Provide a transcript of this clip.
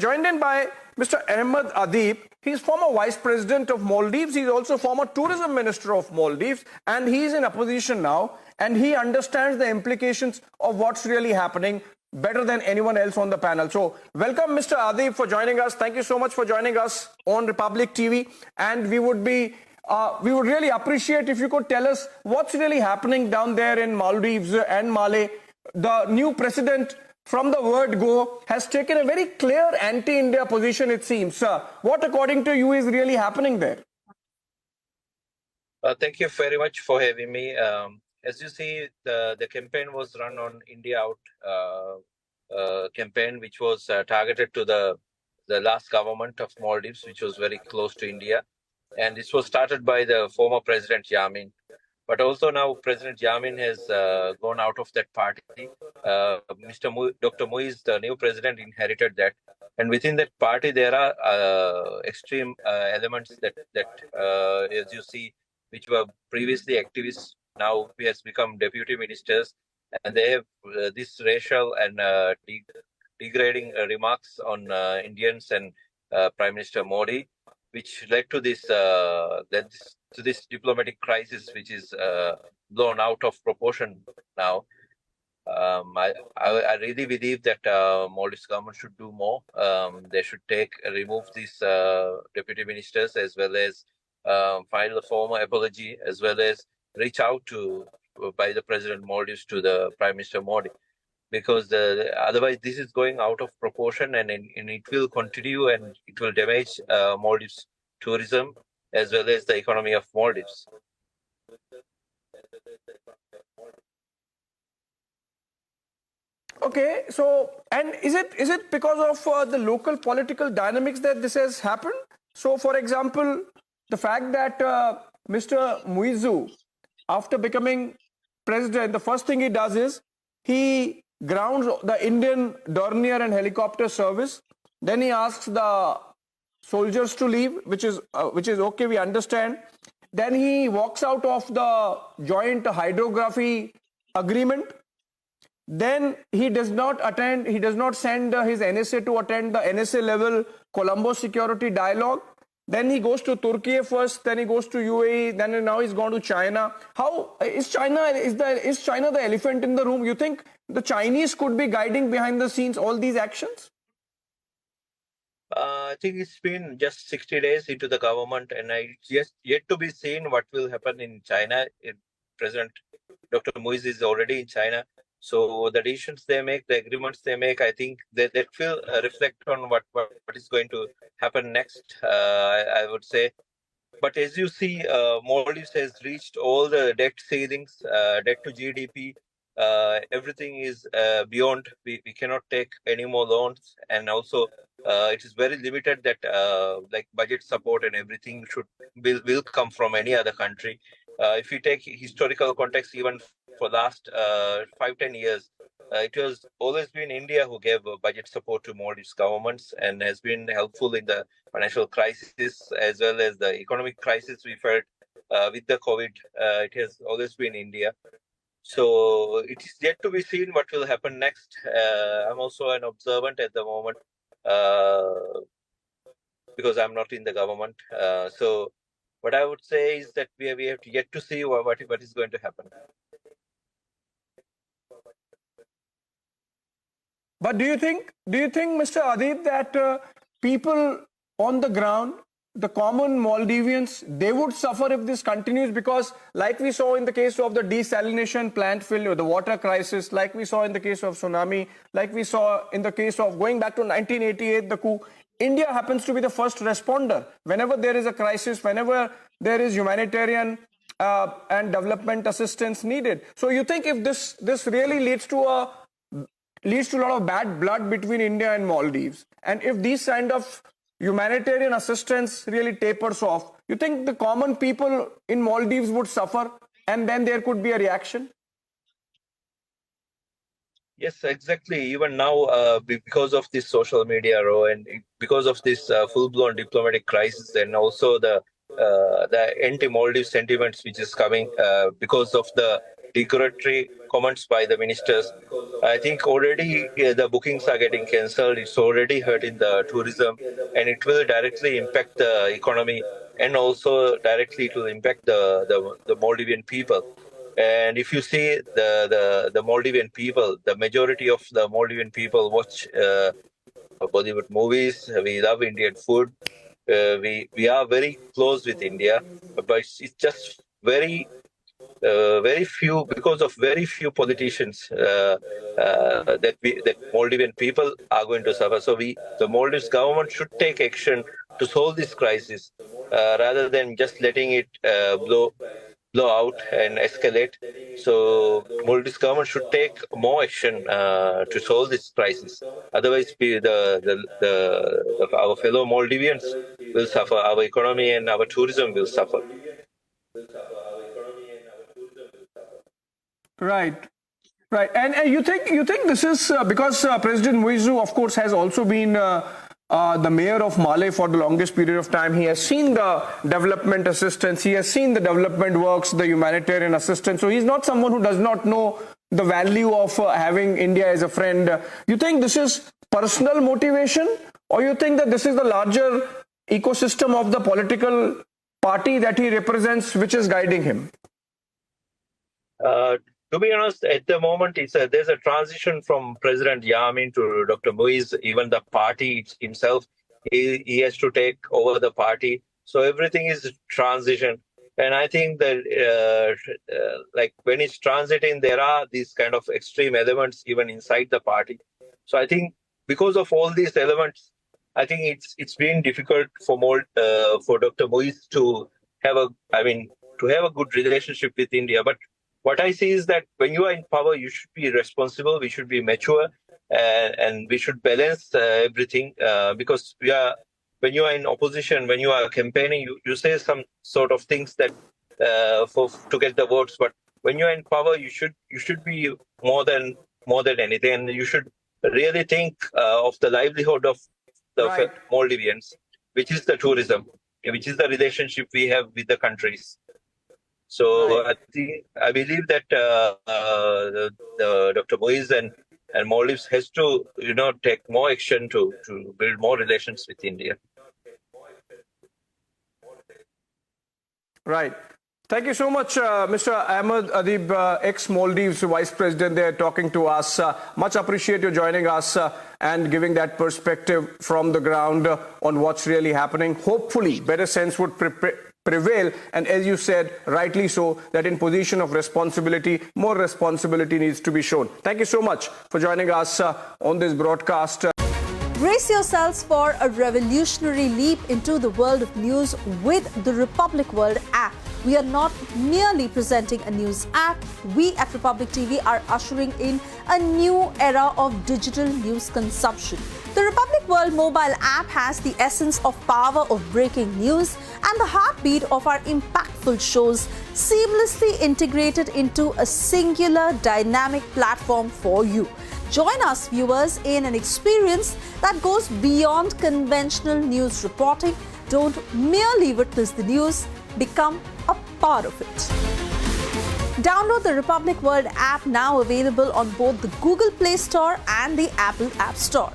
Joined in by Mr. Ahmed Adeeb. He's former Vice President of Maldives. He's also former Tourism Minister of Maldives. And he's in opposition now. And he understands the implications of what's really happening better than anyone else on the panel. So welcome, Mr. Adeeb, for joining us. Thank you so much for joining us on Republic TV. And we would really appreciate if you could tell us what's really happening down there in Maldives and Malé. The new president, from the word go, has taken a very clear anti-India position, it seems. What, according to you, is really happening there? Thank you very much for having me. As you see, the campaign was run on India Out campaign, which was targeted to the last government of Maldives, which was very close to India. And this was started by the former President Yamin. But also now President Yamin has gone out of that party. Dr. Muizzu, the new president, inherited that. And within that party, there are extreme elements that as you see, which were previously activists, now has become deputy ministers. And they have this racial and degrading remarks on Indians and Prime Minister Modi, which led to this diplomatic crisis, which is blown out of proportion now. I really believe that Maldives government should do more. They should remove these deputy ministers, as well as file a formal apology, as well as reach out by the President Maldives to the Prime Minister Modi, because otherwise this is going out of proportion, and it will continue, and it will damage Maldives tourism as well as the economy of Maldives. Okay, so, and is it because of the local political dynamics that this has happened? So, for example, the fact that Mr. Muizzu, after becoming president, the first thing he does is he grounds the Indian Dornier and helicopter service. Then he asks the soldiers to leave, which is okay, we understand. Then he walks out of the joint hydrography agreement. Then he does not send his NSA to attend the NSA level Colombo security dialogue. Then he goes to Turkey first, then he goes to UAE, then now he's gone to China. How is China? Is China the elephant in the room? You think the Chinese could be guiding behind the scenes all these actions? I think it's been just 60 days into the government, and it's yet to be seen what will happen in China. President Dr. Muizzu is already in China. So the decisions they make, the agreements they make, I think that will reflect on what is going to happen next, I would say. But as you see, Maldives has reached all the debt ceilings, debt to GDP. Everything is beyond. We cannot take any more loans, and also it is very limited that like budget support and everything will come from any other country. If you take historical context, even for last 5-10 years, it was always been India who gave budget support to Maldives governments and has been helpful in the financial crisis as well as the economic crisis we felt with the COVID. It has always been India. So it is yet to be seen what will happen next. I'm also an observant at the moment because I'm not in the government. So what I would say is that we have yet to see what is going to happen. But do you think, Mr. Adeeb, that people on the ground, the common Maldivians, they would suffer if this continues? Because like we saw in the case of the desalination plant failure, the water crisis, like we saw in the case of tsunami, like we saw in the case of going back to 1988, the coup, India happens to be the first responder. Whenever there is a crisis, whenever there is humanitarian and development assistance needed. So you think if this really leads to a lot of bad blood between India and Maldives, and if these kind of humanitarian assistance really tapers off, you think the common people in Maldives would suffer, and then there could be a reaction? Yes, exactly. Even now, because of this social media and because of this full-blown diplomatic crisis, and also the anti-Maldives sentiments which is coming because of the derogatory comments by the ministers. I think already the bookings are getting cancelled. It's already hurting the tourism, and it will directly impact the economy, and also directly it will impact the Maldivian people. And if you see the Maldivian people, the majority of the Maldivian people watch Bollywood movies. We love Indian food. We are very close with India, but it's just very few, because of very few politicians that Maldivian people are going to suffer. So the Maldives government should take action to solve this crisis rather than just letting it blow out and escalate. So Maldives government should take more action to solve this crisis. Otherwise, our fellow Maldivians will suffer. Our economy and our tourism will suffer. Right. Right. And you think this is because President Muizzu, of course, has also been the mayor of Malé for the longest period of time. He has seen the development assistance. He has seen the development works, the humanitarian assistance. So he's not someone who does not know the value of having India as a friend. You think this is personal motivation, or you think that this is the larger ecosystem of the political party that he represents, which is guiding him? To be honest, at the moment, there's a transition from President Yamin to Dr. Muizz. Even the party himself, he has to take over the party. So everything is transition. And I think that like when it's transiting, there are these kind of extreme elements even inside the party. So I think because of all these elements, I think it's been difficult for Dr. Muizz to have a good relationship with India. But what I see is that when you are in power, you should be responsible, we should be mature, and we should balance everything because when you are in opposition, when you are campaigning, you say some sort of things that to get the votes. But when you are in power, you should be more than anything, and you should really think of the livelihood of the Maldivians, which is the tourism, which is the relationship we have with the countries. So I believe that Dr. Muizz and Maldives has to take more action to build more relations with India. Right. Thank you so much, Mr. Ahmed Adeeb, ex-Maldives Vice President there talking to us. Much appreciate you joining us and giving that perspective from the ground on what's really happening. Hopefully, better sense would prevail, and as you said, rightly so, that in position of responsibility, more responsibility needs to be shown. Thank you so much for joining us on this broadcast. Brace yourselves for a revolutionary leap into the world of news with the Republic World app. We are not merely presenting a news app. We at Republic TV are ushering in a new era of digital news consumption. The Republic World mobile app has the essence of power of breaking news and the heartbeat of our impactful shows seamlessly integrated into a singular dynamic platform for you. Join us, viewers, in an experience that goes beyond conventional news reporting. Don't merely witness the news, become a part of it. Download the Republic World app, now available on both the Google Play Store and the Apple App Store.